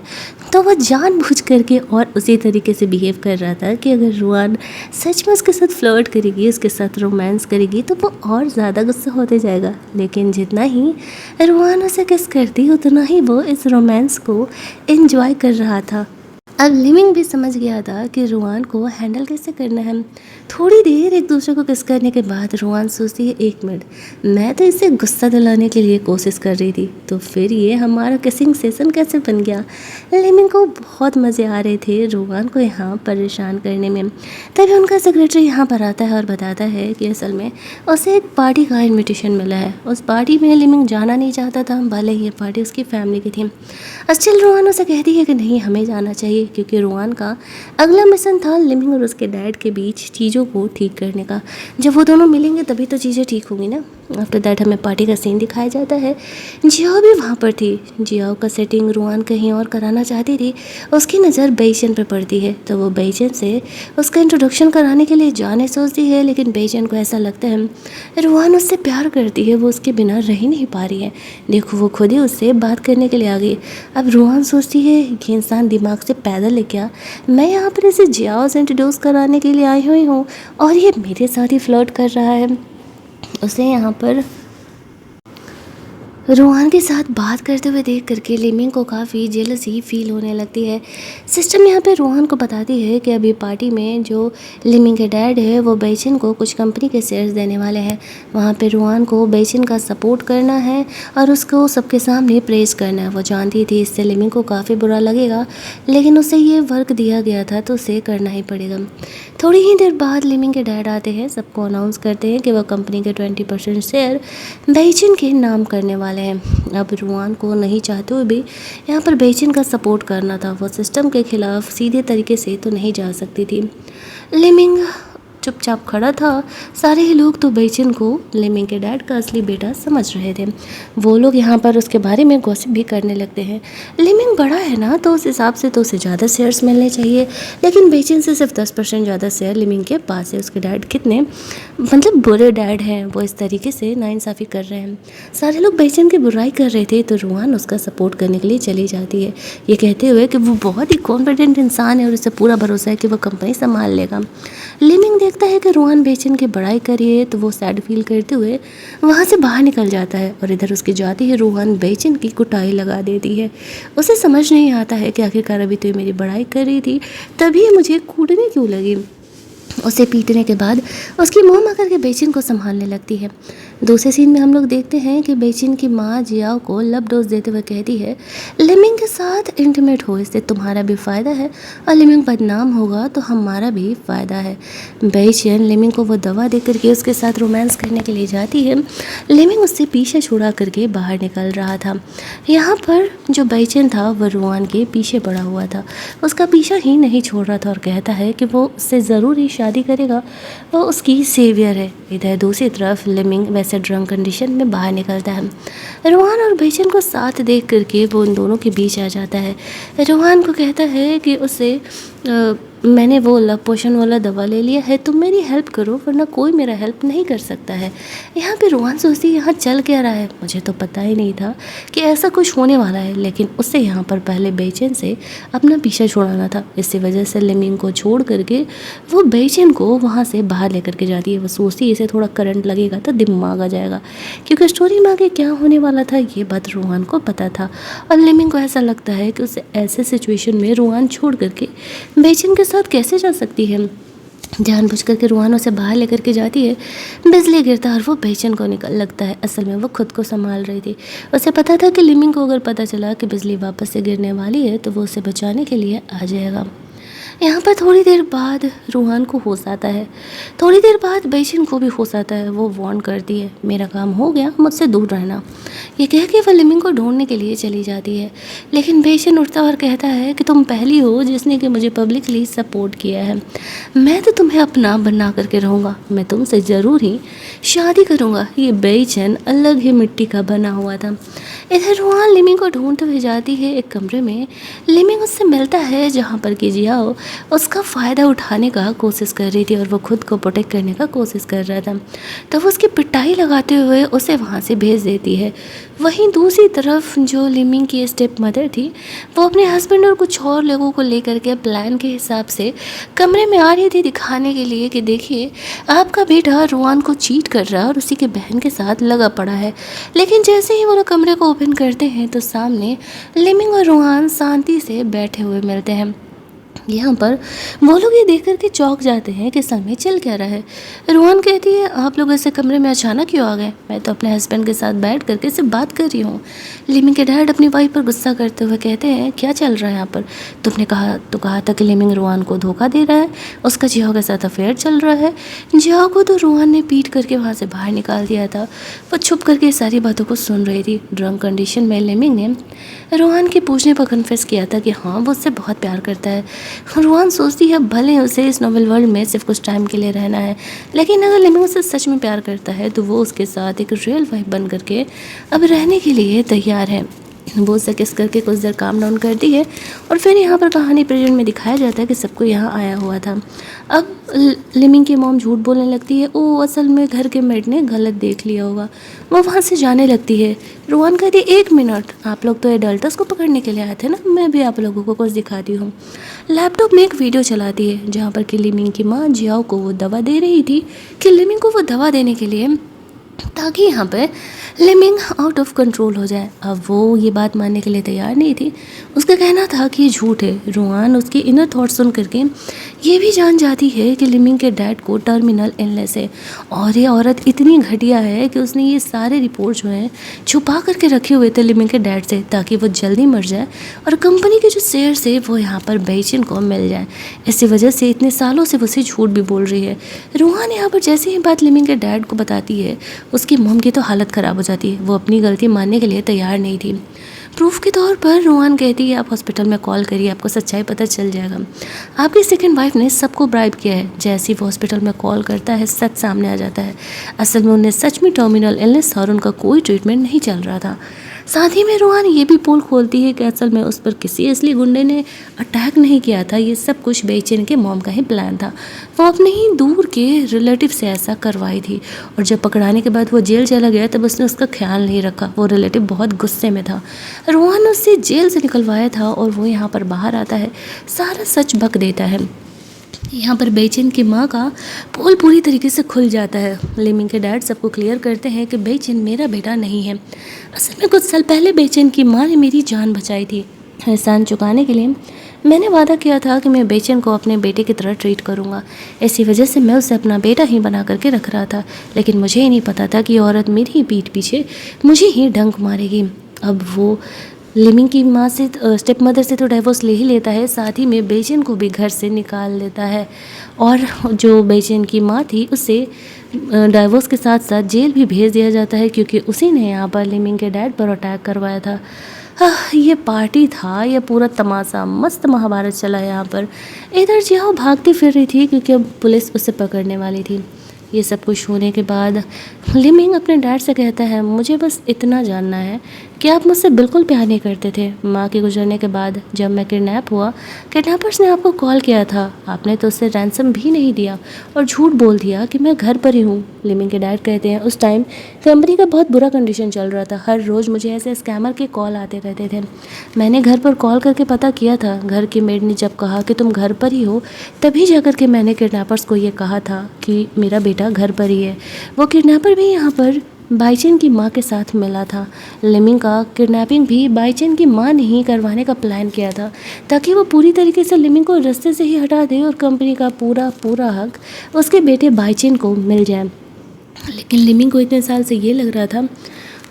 तो वो जानबूझ करके और उसी तरीके से बिहेव कर रहा था कि अगर रुआन सच में उसके साथ फ्लर्ट करेगी, उसके साथ रोमांस करेगी तो वो और ज़्यादा गुस्सा होते जाएगा। लेकिन जितना ही रुआन उसे किस करती उतना ही वो इस रोमांस को एंजॉय कर रहा था। अब लिमिंग भी समझ गया था कि रुआन को हैंडल कैसे करना है। थोड़ी देर एक दूसरे को किस करने के बाद रुआन सोचती है, 1 मिनट, मैं तो इसे गुस्सा दिलाने के लिए कोशिश कर रही थी, तो फिर ये हमारा किसिंग सेशन कैसे बन गया। लिमिंग को बहुत मज़े आ रहे थे रुआन को यहाँ परेशान करने में। तभी उनका सेक्रेटरी यहाँ पर आता है और बताता है कि असल में उसे एक पार्टी का इन्विटेशन मिला है। उस पार्टी में लिमिंग जाना नहीं चाहता था, भले ही ये पार्टी उसकी फैमिली की थी। स्टिल रुआन उसे कहती है कि नहीं, हमें जाना चाहिए, क्योंकि रुआन का अगला मिशन था लिमिंग और उसके डैड के बीच चीज़ों को ठीक करने का। जब वो दोनों मिलेंगे तभी तो चीज़ें ठीक होंगी ना। आफ्टर दैट हमें पार्टी का सीन दिखाया जाता है। जियाओ भी वहाँ पर थी। जियाओ का सेटिंग रुआन कहीं और कराना चाहती थी। उसकी नज़र बेइचन पर पड़ती है तो वो बेइचन से उसका इंट्रोडक्शन कराने के लिए जाने सोचती है, लेकिन बेइचन को ऐसा लगता है रुआन उससे प्यार करती है, वो उसके बिना रह ही नहीं पा रही है। देखो वो खुद ही उससे बात करने के लिए आ गई। अब रुआन सोचती है ये इंसान दिमाग से पैदल है क्या, मैं यहाँ पर इसे जियाओ से इंट्रोड्यूस कराने के लिए आई हुई हूँ और ये मेरे साथ ही फ्लर्ट कर रहा है। उसे यहाँ पर रुआन के साथ बात करते हुए देख करके लिमिंग को काफ़ी जेलसी फील होने लगती है। सिस्टम यहाँ पे रुआन को बताती है कि अभी पार्टी में जो लिमिंग के डैड है वो बेइचन को कुछ कंपनी के शेयर्स देने वाले हैं। वहाँ पे रुआन को बेइचन का सपोर्ट करना है और उसको सबके सामने प्रेस करना है। वो जानती थी इससे लिमिंग को काफ़ी बुरा लगेगा, लेकिन उसे ये वर्क दिया गया था तो उसे करना ही पड़ेगा। थोड़ी ही देर बाद लिमिंग के डैड आते हैं, सबको अनाउंस करते हैं कि वह कंपनी के 20% शेयर बेइचन के नाम करने वाले हैं। अब रुआन को नहीं चाहते हुए भी यहाँ पर बेइचन का सपोर्ट करना था। वो सिस्टम के खिलाफ सीधे तरीके से तो नहीं जा सकती थी। लिमिंग चुपचाप खड़ा था। सारे ही लोग तो बेइचन को लिमिंग के डैड का असली बेटा समझ रहे थे। वो लोग यहाँ पर उसके बारे में गॉसिप भी करने लगते हैं। लिमिंग बड़ा है ना तो उस हिसाब से तो उसे ज़्यादा शेयर्स मिलने चाहिए, लेकिन बेइचन से सिर्फ 10% ज़्यादा शेयर लिमिंग के पास है। उसके डैड कितने मतलब बुरे डैड हैं, वो इस तरीके से नाइंसाफ़ी कर रहे हैं। सारे लोग बेइचन की बुराई कर रहे थे तो रुआन उसका सपोर्ट करने के लिए चली जाती है, ये कहते हुए कि वो बहुत ही कॉन्फिडेंट इंसान है और उसे पूरा भरोसा है कि वो कंपनी संभाल लेगा। लिमिंग देखता है कि रुआन बेइचन की बड़ाई करी है तो वो सैड फील करते हुए वहाँ से बाहर निकल जाता है और इधर उसकी जाती है रुआन बेइचन की कुटाई लगा देती है। उसे समझ नहीं आता है कि आखिरकार अभी तो ये मेरी बड़ाई कर रही थी, तभी मुझे कूटने क्यों लगी। उसे पीटने के बाद उसकी मोम आकर के बेइचन को संभालने लगती है। दूसरे सीन में हम लोग देखते हैं कि बेइचन की माँ जियाओ को लब डोज देते हुए कहती है लिमिंग के साथ इंटीमेट हो, इससे तुम्हारा भी फ़ायदा है और लिमिंग बदनाम होगा तो हमारा भी फ़ायदा है। बेइचन लिमिंग को वो दवा दे करके उसके साथ रोमांस करने के लिए जाती है। लिमिंग उससे पीछे छुड़ा करके बाहर निकल रहा था। यहाँ पर जो बेइचन था वह रुआन के पीछे पड़ा हुआ था, उसका पीछा ही नहीं छोड़ रहा था और कहता है कि वो उससे ज़रूर ही शादी करेगा, वो उसकी सेवियर है। इधर दूसरी तरफ लिमिंग वैसे ड्रंक कंडीशन में बाहर निकलता है। रुआन और बेइचन को साथ देख करके वो उन दोनों के बीच आ जाता है। रुआन को कहता है कि उसे मैंने वो लव पोशन वाला दवा ले लिया है, तुम मेरी हेल्प करो वरना कोई मेरा हेल्प नहीं कर सकता है। यहाँ पे रुआन सोचती है यहाँ चल क्या रहा है, मुझे तो पता ही नहीं था कि ऐसा कुछ होने वाला है, लेकिन उससे यहाँ पर पहले बेइचन से अपना पीछा छुड़ाना था। इसी वजह से लिमिंग को छोड़ करके वो बेइचन को वहाँ से बाहर लेकर के जाती है। वो सोचती है इसे थोड़ा करंट लगेगा तो दिमाग आ जाएगा, क्योंकि स्टोरी में आगे क्या होने वाला था ये बात रुआन को पता था और लिमिंग को ऐसा लगता है कि उसे ऐसे सिचुएशन में रुआन छोड़ करके बेइचन के साथ कैसे जा सकती है। जानबूझ करके रुआन उसे बाहर लेकर के जाती है। बिजली गिरता है और वो बेइचन को निकल लगता है। असल में वो खुद को संभाल रही थी। उसे पता था कि लिमिंग को अगर पता चला कि बिजली वापस से गिरने वाली है तो वो उसे बचाने के लिए आ जाएगा। यहाँ पर थोड़ी देर बाद रूहान को होश आता है। थोड़ी देर बाद बेचन को भी होश आता है। वो वार्न करती है, मेरा काम हो गया, मुझसे दूर रहना। ये कह के वो लिमिंग को ढूंढने के लिए चली जाती है। लेकिन बेचन उठता और कहता है कि तुम पहली हो जिसने कि मुझे पब्लिकली सपोर्ट किया है। मैं तो तुम्हें अपना बना करके रहूँगा, मैं तुमसे ज़रूर ही शादी करूँगा। ये बेचन अलग ही मिट्टी का बना हुआ था। इधर रूहान लिमिंग को ढूंढते हुए जाती है एक कमरे में। लिमिंग उससे मिलता है जहाँ पर कि जियाओ उसका फ़ायदा उठाने का कोशिश कर रही थी और वो खुद को प्रोटेक्ट करने का कोशिश कर रहा था। तो वो उसकी पिटाई लगाते हुए उसे वहाँ से भेज देती है। वहीं दूसरी तरफ जो लिमिंग की स्टेप मदर थी वो अपने हस्बैंड और कुछ और लोगों को लेकर के प्लान के हिसाब से कमरे में आ रही थी दिखाने के लिए कि देखिए आपका बेटा रूहान को चीट कर रहा है और उसी के बहन के साथ लगा पड़ा है। लेकिन जैसे ही वो लोग कमरे को ओपन करते हैं तो सामने लिमिंग और रूहान शांति से बैठे हुए मिलते हैं। यहाँ पर वो लोग ये देख कर के चौंक जाते हैं कि असल में चल क्या रहा है। रूहान कहती है, आप लोग ऐसे कमरे में अचानक क्यों आ गए? मैं तो अपने हस्बैंड के साथ बैठ करके सिर्फ बात कर रही हूँ। लिमिंग के डैड अपनी वाइफ पर गुस्सा करते हुए कहते हैं, क्या चल रहा है यहाँ पर? तुमने कहा था कि लिमिंग रूहान को धोखा दे रहा है, उसका जियाओ के साथ अफेयर चल रहा है। जियाओ को तो रूहान ने पीट करके वहाँ से बाहर निकाल दिया था। वो छुप करके सारी बातों को सुन रही थी। ड्रंक कंडीशन में लिमिंग ने रूहान के पूछने पर कन्फेस किया था कि हाँ वो उससे बहुत प्यार करता है। रूहान सोचती है भले उसे इस नोवेल वर्ल्ड में सिर्फ कुछ टाइम के लिए रहना है, लेकिन अगर लिमिंग उसे सच में प्यार करता है तो वो उसके साथ एक रियल वाइफ बन करके अब रहने के लिए तैयार है। वो उसे किस करके कुछ देर काम डाउन करती है और फिर यहाँ पर कहानी प्रेजेंट में दिखाया जाता है कि सबको यहाँ आया हुआ था। अब लिमिंग की मॉम झूठ बोलने लगती है, ओ असल में घर के मेड ने गलत देख लिया होगा। वो वहाँ से जाने लगती है। रूहान कहती है, 1 मिनट, आप लोग तो एडल्टस को पकड़ने के लिए आए थे ना, मैं भी आप लोगों को कुछ दिखाती हूँ। लैपटॉप में एक वीडियो चलाती है जहाँ पर कि लिमिंग की माँ जियाओ को वो दवा दे रही थी कि लिमिंग को वो दवा देने के लिए ताकि यहाँ पे लिमिंग आउट ऑफ कंट्रोल हो जाए। अब वो ये बात मानने के लिए तैयार नहीं थी। उसका कहना था कि ये झूठ है। रूहान उसकी इनर थॉट सुन करके ये भी जान जाती है कि लिमिंग के डैड को टर्मिनल इलनेस है और ये औरत इतनी घटिया है कि उसने ये सारे रिपोर्ट जो हैं छुपा करके रखे हुए थे लिमिंग के डैड से ताकि वो जल्दी मर जाए और कंपनी के जो शेयर्स है वो यहाँ पर बेचन को मिल जाए। इसी वजह से इतने सालों से वो उसे झूठ भी बोल रही है। रूहान यहाँ पर जैसे ही बात लिमिंग के डैड को बताती है उसकी मॉम की तो हालत ख़राब हो जाती है। वो अपनी गलती मानने के लिए तैयार नहीं थी। प्रूफ के तौर पर रूहान कहती है, आप हॉस्पिटल में कॉल करिए, आपको सच्चाई पता चल जाएगा। आपकी सेकंड वाइफ ने सबको ब्राइब किया है। जैसे ही वो हॉस्पिटल में कॉल करता है सच सामने आ जाता है। असल में उन्हें सच में टर्मिनल इलनेस और उनका कोई ट्रीटमेंट नहीं चल रहा था। साथ ही में रूहान ये भी पोल खोलती है कि असल में उस पर किसी असली गुंडे ने अटैक नहीं किया था। ये सब कुछ बेचैन के मॉम का ही प्लान था। वो अपने ही दूर के रिलेटिव से ऐसा करवाई थी और जब पकड़ाने के बाद वो जेल चला गया तब उसने उसका ख्याल नहीं रखा। वो रिलेटिव बहुत गुस्से में था। रूहान उससे जेल से निकलवाया था और वो यहाँ पर बाहर आता है, सारा सच बक देता है। यहाँ पर बेचैन की माँ का पोल पूरी तरीके से खुल जाता है। लिमिंग के डैड सबको क्लियर करते हैं कि बेचैन मेरा बेटा नहीं है। असल में कुछ साल पहले बेचैन की माँ ने मेरी जान बचाई थी। एहसान चुकाने के लिए मैंने वादा किया था कि मैं बेचैन को अपने बेटे की तरह ट्रीट करूँगा। इसी वजह से मैं उसे अपना बेटा ही बना करके रख रहा था, लेकिन मुझे ही नहीं पता था कि ये औरत मेरी ही पीठ पीछे मुझे ही डंक मारेगी। अब वो लिमिंग की माँ से स्टेप मदर से तो डिवोर्स ले ही लेता है, साथ ही में बेचैन को भी घर से निकाल देता है और जो बेचैन की माँ थी उसे डिवोर्स के साथ साथ जेल भी भेज दिया जाता है क्योंकि उसी ने यहाँ पर लिमिंग के डैड पर अटैक करवाया था। ये पार्टी था, ये पूरा तमाशा, मस्त महाभारत चला यहाँ पर। इधर जियाओ भागती फिर रही थी क्योंकि अब पुलिस उसे पकड़ने वाली थी। ये सब कुछ होने के बाद लिमिंग अपने डैड से कहता है, मुझे बस इतना जानना है कि आप मुझसे बिल्कुल प्यार नहीं करते थे। माँ के गुजरने के बाद जब मैं किडनैप हुआ, किडनैपर्स ने आपको कॉल किया था, आपने तो उससे रैंसम भी नहीं दिया और झूठ बोल दिया कि मैं घर पर ही हूँ। लिमिंग के डैड कहते हैं, उस टाइम कंपनी का बहुत बुरा कंडीशन चल रहा था। हर रोज़ मुझे ऐसे स्कैमर के कॉल आते रहते थे। मैंने घर पर कॉल करके पता किया था। घर की मेड ने जब कहा कि तुम घर पर ही हो, तभी जाकर के मैंने किडनैपर्स को ये कहा था कि मेरा बेटा घर पर ही है। वो किडनैपर भी यहाँ पर बाईचेन की माँ के साथ मिला था। लिमिंग का किडनैपिंग भी बाईचेन की माँ ने ही करवाने का प्लान किया था ताकि वो पूरी तरीके से लिमिंग को रास्ते से ही हटा दे और कंपनी का पूरा हक उसके बेटे बाईचेन को मिल जाए। लेकिन लिमिंग को इतने साल से ये लग रहा था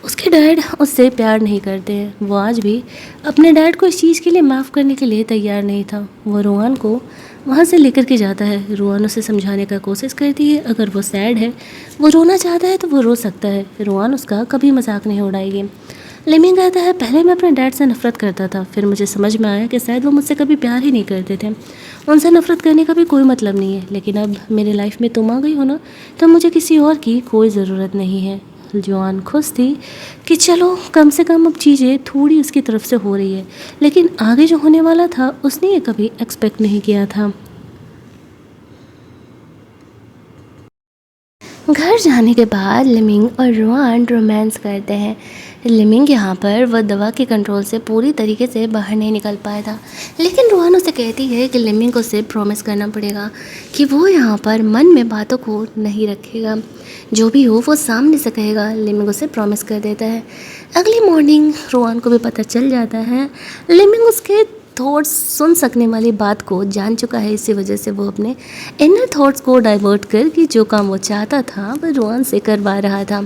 उसके डैड उससे प्यार नहीं करते हैं। वो आज भी अपने डैड को इस चीज़ के लिए माफ़ करने के लिए तैयार नहीं था। वो रोहान को वहाँ से लेकर के जाता है। रोहान उसे समझाने का कोशिश करती है, अगर वो सैड है, वो रोना चाहता है तो वो रो सकता है। रोहान उसका कभी मजाक नहीं उड़ाएगी। लिमिंग कहता है, पहले मैं अपने डैड से नफरत करता था, फिर मुझे समझ में आया कि शायद वो मुझसे कभी प्यार ही नहीं करते थे। उनसे नफरत करने का भी कोई मतलब नहीं है, लेकिन अब मेरे लाइफ में तुम आ गई हो ना, तो मुझे किसी और की कोई ज़रूरत नहीं है। जॉन खुश थी कि चलो कम से कम अब चीज़ें थोड़ी उसकी तरफ से हो रही है, लेकिन आगे जो होने वाला था उसने ये कभी एक्सपेक्ट नहीं किया था। घर जाने के बाद लिमिंग और रोहान रोमांस करते हैं। लिमिंग यहाँ पर वह दवा के कंट्रोल से पूरी तरीके से बाहर नहीं निकल पाया था, लेकिन रोहान उसे कहती है कि लिमिंग को उसे प्रॉमिस करना पड़ेगा कि वो यहाँ पर मन में बातों को नहीं रखेगा, जो भी हो वो सामने से कहेगा। लिमिंग उसे प्रॉमिस कर देता है। अगली मॉर्निंग रोहान को भी पता चल जाता है लिमिंग उसके थॉट्स सुन सकने वाली बात को जान चुका है। इसी वजह से वो अपने इनर थॉट्स को डाइवर्ट कर कि जो काम वो चाहता था वह रोहन से करवा रहा था।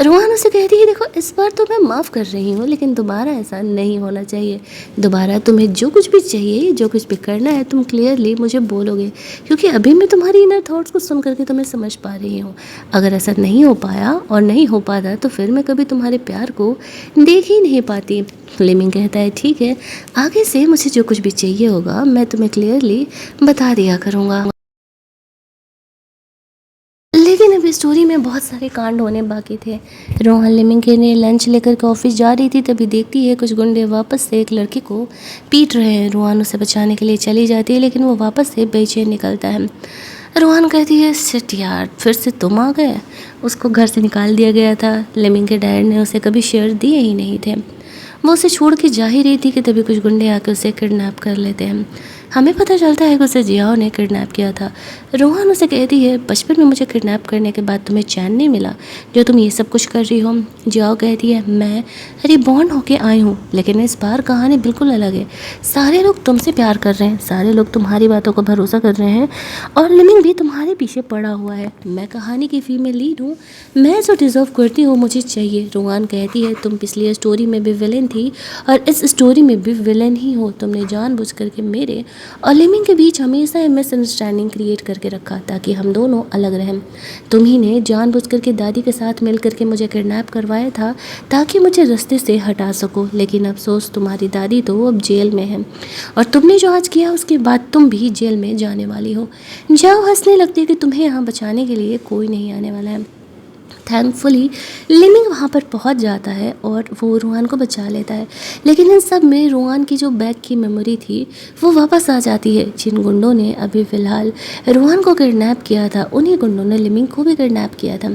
रोहन उसे कहती है, देखो इस बार तो मैं माफ़ कर रही हूँ, लेकिन दोबारा ऐसा नहीं होना चाहिए। दोबारा तुम्हें जो कुछ भी चाहिए, जो कुछ भी करना है, तुम क्लियरली मुझे बोलोगे, क्योंकि अभी मैं तुम्हारी इनर थॉट्स को सुन करके तुम्हें समझ पा रही हूँ। अगर ऐसा नहीं हो पाया और नहीं हो पाता तो फिर मैं कभी तुम्हारे प्यार को देख ही नहीं पाती। लिमिंग कहता है, ठीक है, आगे से मुझे जो कुछ भी चाहिए होगा मैं तुम्हें क्लियरली बता दिया करूँगा। लेकिन अभी स्टोरी में बहुत सारे कांड होने बाकी थे। रोहन लिमिंग के लिए लंच लेकर के ऑफिस जा रही थी, तभी देखती है कुछ गुंडे वापस से एक लड़की को पीट रहे हैं। रोहन उसे बचाने के लिए चली जाती है, लेकिन वो वापस से बेचैन निकलता है। रोहन कहती है, शिट यार, फिर से तुम आ गए। उसको घर से निकाल दिया गया था। लिमिंग के डैड ने उसे कभी शेयर दिए ही नहीं थे। वो उसे छोड़ के जा ही रही थी कि तभी कुछ गुंडे आके उसे किडनैप कर लेते हैं। हमें पता चलता है कि उसे जियाओ ने किडनैप किया था। रोहन उसे कहती है, बचपन में मुझे किडनैप करने के बाद तुम्हें चैन नहीं मिला जो तुम ये सब कुछ कर रही हो। जियाओ कहती है, मैं रिबॉर्न होके आई हूँ, लेकिन इस बार कहानी बिल्कुल अलग है। सारे लोग तुमसे प्यार कर रहे हैं, सारे लोग तुम्हारी बातों को भरोसा कर रहे हैं, और लिमिंग भी तुम्हारे पीछे पड़ा हुआ है। मैं कहानी की फीमेल लीड हूँ, मैं जो डिज़र्व करती हूँ मुझे चाहिए। रोहन कहती है, तुम पिछली स्टोरी में भी विलेन थी और इस स्टोरी में भी विलेन ही हो। तुमने जानबूझ करके मेरे और लिमिंग के बीच हमेशा मिसअंडरस्टैंडिंग क्रिएट करके रखा ताकि हम दोनों अलग रहें। तुम ही ने जानबूझ करके दादी के साथ मिल करके मुझे किडनैप करवाया था ताकि मुझे रास्ते से हटा सको, लेकिन अफसोस तुम्हारी दादी तो अब जेल में है, और तुमने जो आज किया उसके बाद तुम भी जेल में जाने वाली हो। जाओ हंसने लगती है कि तुम्हें यहाँ बचाने के लिए कोई नहीं आने वाला है। थैंकफुली लिमिंग वहाँ पर पहुँच जाता है और वो रोहन को बचा लेता है, लेकिन इन सब में रोहन की जो बैग की मेमोरी थी वो वापस आ जाती है। जिन गुंडों ने अभी फ़िलहाल रोहन को किडनैप किया था, उन्हीं गुंडों ने लिमिंग को भी किडनैप किया था।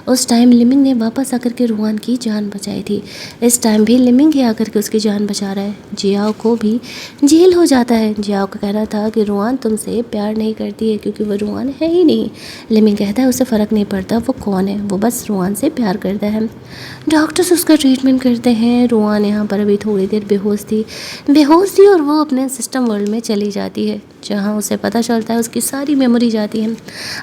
उस टाइम लिमिंग ने वापस आकर के रोहन की जान बचाई थी। इस टाइम भी लिमिंग ही आकर के उसकी जान बचा रहा है। जियाओ को भी जेल हो जाता है। जियाओ का कहना था कि रोहन तुमसे प्यार नहीं करती है क्योंकि वो रोहन है ही नहीं। लिमिंग कहता है उसे फ़र्क नहीं पड़ता वो कौन है, वो बस रोहन से प्यार करता है। डॉक्टर्स उसका ट्रीटमेंट करते हैं। रोहन यहाँ पर अभी थोड़ी देर बेहोश थी और वो अपने सिस्टम वर्ल्ड में चली जाती है, जहाँ उसे पता चलता है उसकी सारी मेमोरी जाती है।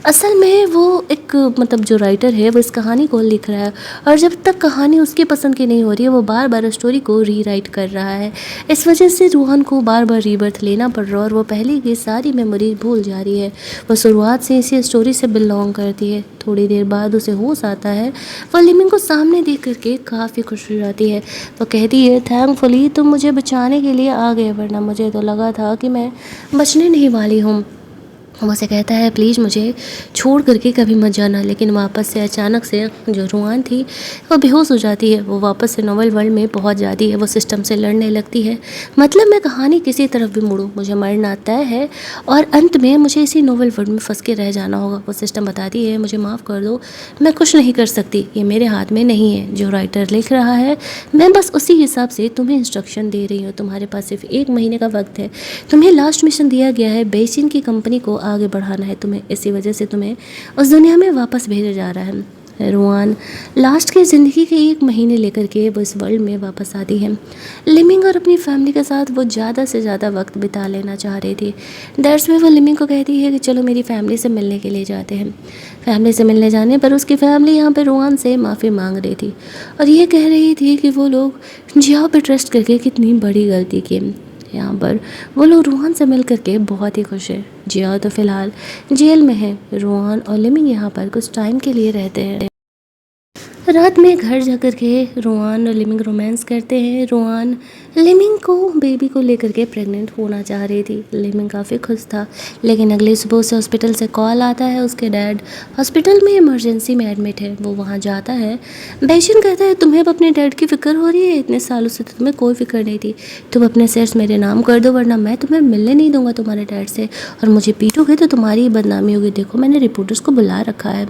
असल में वो एक जो राइटर है वो इस कहानी को लिख रहा है, और जब तक कहानी उसकी पसंद की नहीं हो रही है वो बार बार स्टोरी को रीराइट कर रहा है। इस वजह से रोहन को बार बार रीबर्थ लेना पड़ रहा है और वो पहले की सारी मेमोरी भूल जा रही है। वो शुरुआत से इसी स्टोरी से बिलोंग करती है। थोड़ी देर बाद उसे होश आता है। वो लिमिंग को सामने देख करके काफ़ी खुश हो जाती है। वो कहती है, थैंकफुली तुम मुझे बचाने के लिए आ गए, वरना मुझे तो लगा था कि मैं बचने नहीं वाली हूँ। वो उसे कहता है, प्लीज़ मुझे छोड़ करके कभी मत जाना। लेकिन वापस से अचानक से जो रोहन थी वो बेहोश हो जाती है। वो वापस से नॉवल वर्ल्ड में पहुंच जाती है। वो सिस्टम से लड़ने लगती है, मतलब मैं कहानी किसी तरफ भी मुड़ूँ मुझे मरना तय है, और अंत में मुझे इसी नॉवल वर्ल्ड में फंस के रह जाना होगा। वो सिस्टम बताती है, मुझे माफ़ कर दो, मैं कुछ नहीं कर सकती, ये मेरे हाथ में नहीं है। जो राइटर लिख रहा है मैं बस उसी हिसाब से तुम्हें इंस्ट्रक्शन दे रही हूँ। तुम्हारे पास सिर्फ 1 महीने का वक्त है। तुम्हें लास्ट मिशन दिया गया है, बेसिन की कंपनी को आगे बढ़ाना है तुम्हें, इसी वजह से तुम्हें उस दुनिया में वापस भेजा जा रहा है। रुआन लास्ट के ज़िंदगी के एक महीने लेकर के वो इस वर्ल्ड में वापस आती है। लिमिंग और अपनी फैमिली के साथ वो ज़्यादा से ज़्यादा वक्त बिता लेना चाह रही थी। दैट्स में वो लिमिंग को कहती है कि चलो मेरी फैमिली से मिलने के लिए जाते हैं। फैमिली से मिलने जाने पर उसकी फैमिली यहाँ पर रुआन से माफ़ी मांग रही थी और ये कह रही थी कि वो लोग जियाओ पे ट्रस्ट करके कितनी बड़ी गलती की। यहाँ पर वो लोग रुआन से मिल करके बहुत ही खुश है। जियाओ तो फ़िलहाल जेल में है। रुआन और लिमिंग यहाँ पर कुछ टाइम के लिए रहते हैं। रात में घर जाकर के रुआन और लिमिंग रोमांस करते हैं। रुआन लिमिंग को बेबी को लेकर के प्रेग्नेंट होना चाह रही थी। लिमिंग काफ़ी खुश था, लेकिन अगली सुबह से हॉस्पिटल से कॉल आता है। उसके डैड हॉस्पिटल में इमरजेंसी में एडमिट है। वो वहाँ जाता है। बेशिन कहता है तुम्हें अब अपने डैड की फ़िक्र हो रही है, इतने सालों से तो तुम्हें कोई फ़िक्र नहीं थी। तुम अपने शेयर्स मेरे नाम कर दो वरना मैं तुम्हें मिलने नहीं दूंगा तुम्हारे डैड से, और मुझे पीटोगे तो तुम्हारी ही बदनामी होगी। देखो मैंने रिपोर्टर्स को बुला रखा है।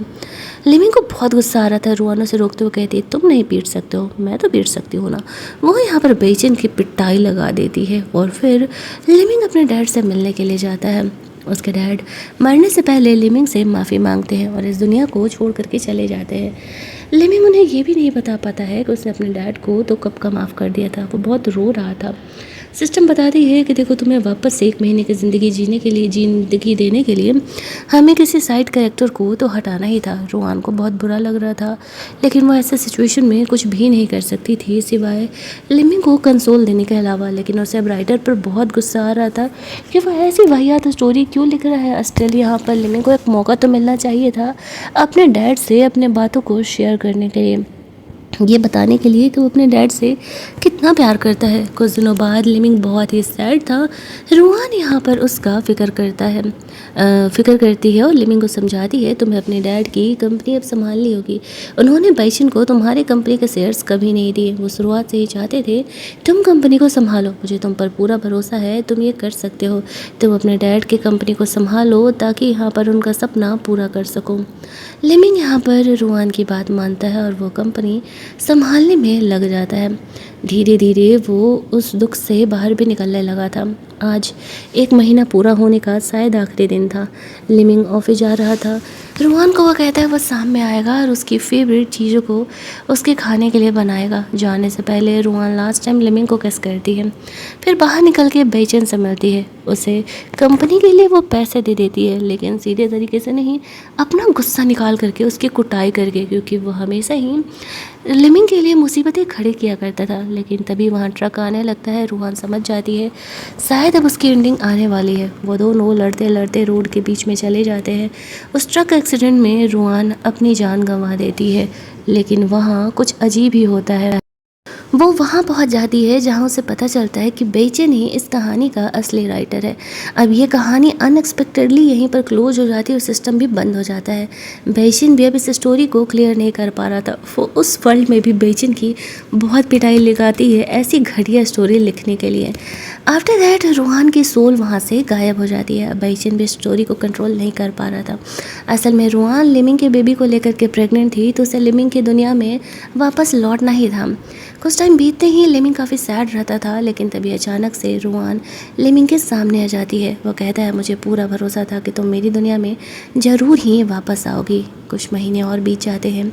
लिमिंग को बहुत गुस्सा आ रहा था। रुआन उसे रोकते हुए कहती है तुम नहीं पीट सकते हो, मैं तो पीट सकती हूँ ना। वो यहाँ पर बेचैन की पिटाई लगा देती है और फिर लिमिंग अपने डैड से मिलने के लिए जाता है। उसके डैड मरने से पहले लिमिंग से माफ़ी मांगते हैं और इस दुनिया को छोड़ करके चले जाते हैं। लिमिंग उन्हें ये भी नहीं बता पाता है कि उसने अपने डैड को तो कब का माफ़ कर दिया था। वो बहुत रो रहा था। सिस्टम बताती है कि देखो तुम्हें वापस 1 महीने की ज़िंदगी जीने के लिए ज़िंदगी देने के लिए हमें किसी साइड कैरेक्टर को तो हटाना ही था। रुआन को बहुत बुरा लग रहा था, लेकिन वो ऐसे सिचुएशन में कुछ भी नहीं कर सकती थी सिवाय लिमिंग को कंसोल देने के अलावा। लेकिन उसे अब राइटर पर बहुत गुस्सा आ रहा था कि वो ऐसी वाहियात स्टोरी क्यों लिख रहा है। स्टिल यहाँ पर लिमिंग को एक मौका तो मिलना चाहिए था अपने डैड से अपने बातों को शेयर करने के लिए, ये बताने के लिए कि वो अपने डैड से कितना प्यार करता है। कुछ दिनों बाद लिमिंग बहुत ही सैड था। रुआन यहाँ पर उसका फ़िक्र करती है और लिमिंग को समझाती है तुम्हें अपने डैड की कंपनी अब संभालनी होगी। उन्होंने बेशिन को तुम्हारी कंपनी के शेयर्स कभी नहीं दिए। वो शुरुआत से ही चाहते थे तुम कंपनी को संभालो। मुझे तुम पर पूरा भरोसा है, तुम ये कर सकते हो। तुम अपने डैड की कंपनी को संभालो ताकि यहाँ पर उनका सपना पूरा कर सको। लिमिंग यहाँ पर रुआन की बात मानता है और वो कंपनी संभालने में लग जाता है। धीरे धीरे वो उस दुख से बाहर भी निकलने लगा था। आज 1 महीना पूरा होने का शायद आखिरी दिन था। लिमिंग ऑफिस जा रहा था। रुआन को वो कहता है वो शाम में आएगा और उसकी फेवरेट चीज़ों को उसके खाने के लिए बनाएगा। जाने से पहले रुआन लास्ट टाइम लिमिंग को किस करती है, फिर बाहर निकल के बेचैन से मिलती है। उसे कंपनी के लिए वो पैसे दे देती है, लेकिन सीधे तरीके से नहीं, अपना गुस्सा निकाल करके उसकी कुटाई करके, क्योंकि वो हमेशा ही लिमिंग के लिए मुसीबतें खड़ी किया करता था। लेकिन तभी वहाँ ट्रक आने लगता है। रुआन समझ जाती है शायद अब उसकी एंडिंग आने वाली है। वो दोनों लड़ते लड़ते रोड के बीच में चले जाते हैं। उस ट्रक एक्सीडेंट में रुआन अपनी जान गंवा देती है, लेकिन वहाँ कुछ अजीब ही होता है। वो वहाँ पहुँच जाती है जहाँ उसे पता चलता है कि बेचैन ही इस कहानी का असली राइटर है। अब ये कहानी अनएक्सपेक्टेडली यहीं पर क्लोज हो जाती है और सिस्टम भी बंद हो जाता है। बेचैन भी अब इस स्टोरी को क्लियर नहीं कर पा रहा था। वो उस वर्ल्ड में भी बेचैन की बहुत पिटाई लगाती है ऐसी घटिया स्टोरी लिखने के लिए। आफ्टर दैट रुआन की सोल वहाँ से गायब हो जाती है। बेचैन भी स्टोरी को कंट्रोल नहीं कर पा रहा था। असल में रुआन लिमिंग के बेबी को लेकर के प्रेग्नेंट थी, तो उसे लिमिंग की दुनिया में वापस लौटना ही था। कुछ टाइम बीतते ही लिमिंग काफ़ी सैड रहता था, लेकिन तभी अचानक से रुआन लिमिंग के सामने आ जाती है। वो कहता है मुझे पूरा भरोसा था कि तुम मेरी दुनिया में ज़रूर ही वापस आओगी। कुछ महीने और बीत जाते हैं।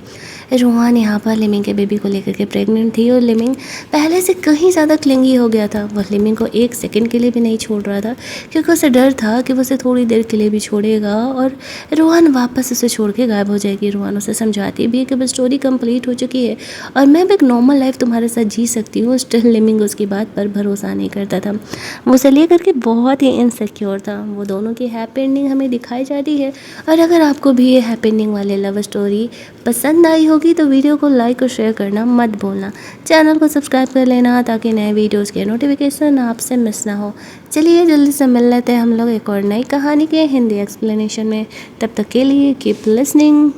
रुआन यहाँ पर लिमिंग के बेबी को लेकर के प्रेग्नेंट थी और लिमिंग पहले से कहीं ज़्यादा क्लिंगी हो गया था। वह लिमिंग को 1 सेकंड के लिए भी नहीं छोड़ रहा था, क्योंकि उसे डर था कि वो उसे थोड़ी देर के लिए भी छोड़ेगा और रुआन वापस उसे छोड़ के गायब हो जाएगी। रुआन उसे समझाती भी है कि बस स्टोरी कंप्लीट हो चुकी है और मैं भी एक नॉर्मल लाइफ तुम्हारे साथ जी सकती हूँ। स्टिल लिमिंग उसकी बात पर भरोसा नहीं करता था। वो उसे लेकर के बहुत ही इनसिक्योर था। वो दोनों की हैप्पी एंडिंग हमें दिखाई जाती है। और अगर आपको भी ये हैप्पी एंडिंग वाले लव स्टोरी पसंद आई होगी तो वीडियो को लाइक और शेयर करना मत भूलना। चैनल को सब्सक्राइब कर लेना ताकि नए वीडियोज़ के नोटिफिकेशन आपसे मिस ना हो। चलिए जल्दी से मिल लेते हैं हम लोग एक और नई कहानी के हिंदी एक्सप्लेनेशन में। तब तक के लिए कीप लिसनिंग।